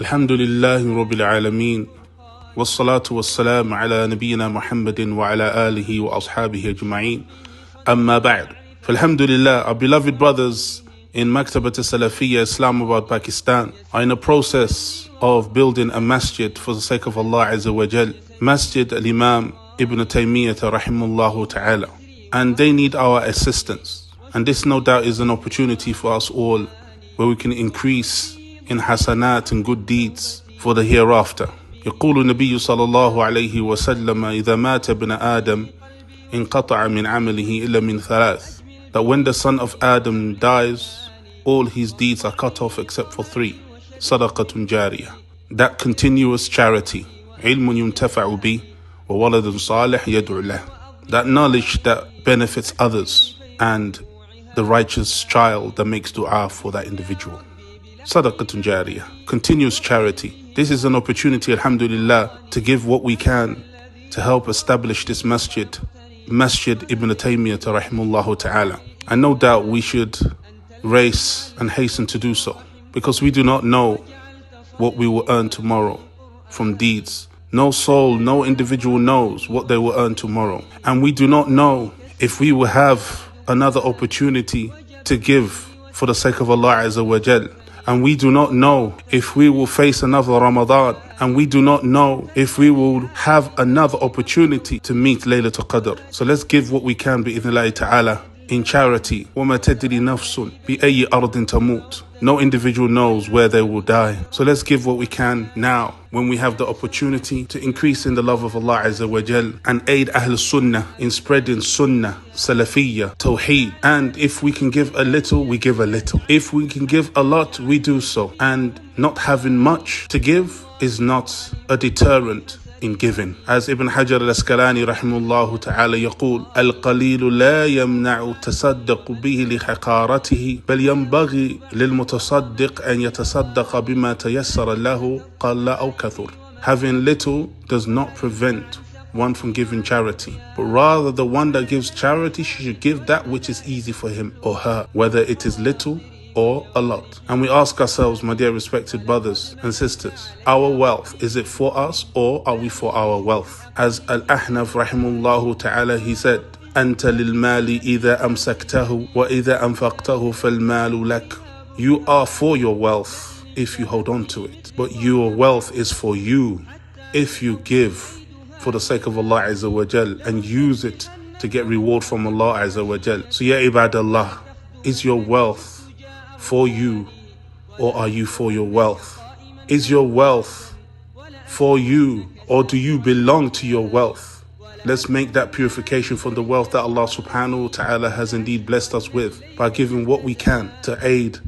الحمد لله رب العالمين والصلاة والسلام على نبينا محمد وعلى آله وأصحابه أجمعين أما بعد. Alhamdulillah, our beloved brothers in Maktabat Salafiyya, Islamabad, Pakistan are in a process of building a masjid for the sake of Allah Azza wa Jal, Masjid al-Imam Ibn Taymiyyah rahimahullah ta'ala, and they need our assistance. And this no doubt is an opportunity for us all where we can increase in hasanat and good deeds for the hereafter. يقول النبي صلى الله عليه وسلم إذا مات ابن آدم انقطع من عمله إلا من ثلاث. That when the son of Adam dies, all his deeds are cut off except for three. صدقة جارية, that continuous charity. علم ينتفع به وولد صالح يدعو له, that knowledge that benefits others, and the righteous child that makes dua for that individual. Sadaqatun Jariyah, continuous charity. This is an opportunity, alhamdulillah, to give what we can to help establish this masjid, Masjid Ibn Taymiyyah rahimahullah ta'ala. And no doubt we should race and hasten to do so, because we do not know what we will earn tomorrow from deeds. No soul, no individual knows what they will earn tomorrow. And we do not know if we will have another opportunity to give for the sake of Allah Azza wa Jal. And we do not know if we will face another Ramadan. And we do not know if we will have another opportunity to meet Laylatul Qadr. So let's give what we can bi'idhnillahi ta'ala in charity. وَمَا تَدْرِي نَفْسٌ بِأَيِّ أَرْضٍ تَمُوتُ. No individual knows where they will die. So let's give what we can now, when we have the opportunity to increase in the love of Allah Azza wa Jal and aid Ahl Sunnah in spreading Sunnah, Salafiyya, Tawheed. And if we can give a little, we give a little. If we can give a lot, we do so. And not having much to give is not a deterrent in giving. As Ibn Hajar al-Asqalani rahimahullah ta'ala يقول القليل لا يمنع التصدق به لحقارته بل ينبغي للمتصدق أن يتصدق بما تيسر له قل أو كثر. Having little does not prevent one from giving charity, but rather the one that gives charity should give that which is easy for him or her, whether it is little or a lot. And we ask ourselves, my dear respected brothers and sisters, our wealth, is it for us or are we for our wealth? As Al-Ahnaf rahimahullah ta'ala, he said, أنت للمال إذا أمسكته وإذا أنفقته فالمال لك. You are for your wealth if you hold on to it, but your wealth is for you if you give for the sake of Allah Azza wa Jal and use it to get reward from Allah Azza wa Jal. So ya ibadallah, is your wealth for you or are you for your wealth? Is your wealth for you or do you belong to your wealth? Let's make that purification from the wealth that Allah subhanahu wa ta'ala has indeed blessed us with by giving what we can to aid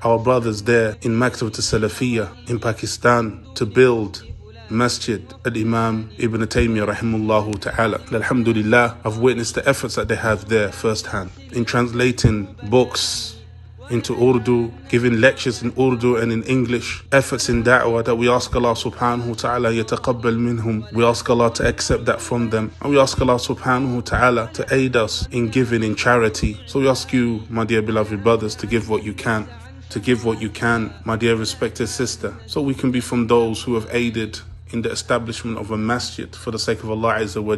our brothers there in Maktabat Salafiyya in Pakistan to build Masjid al-Imam Ibn Taymiyyah rahimahullah ta'ala. Alhamdulillah, I've witnessed the efforts that they have there firsthand in translating books into Urdu, giving lectures in Urdu and in English, efforts in da'wah that we ask Allah subhanahu wa ta'ala yataqabbal minhum. We ask Allah to accept that from them, and we ask Allah subhanahu wa ta'ala to aid us in giving in charity. So we ask you, my dear beloved brothers, to give what you can, my dear respected sister, so we can be from those who have aided in the establishment of a masjid for the sake of Allah Azza wa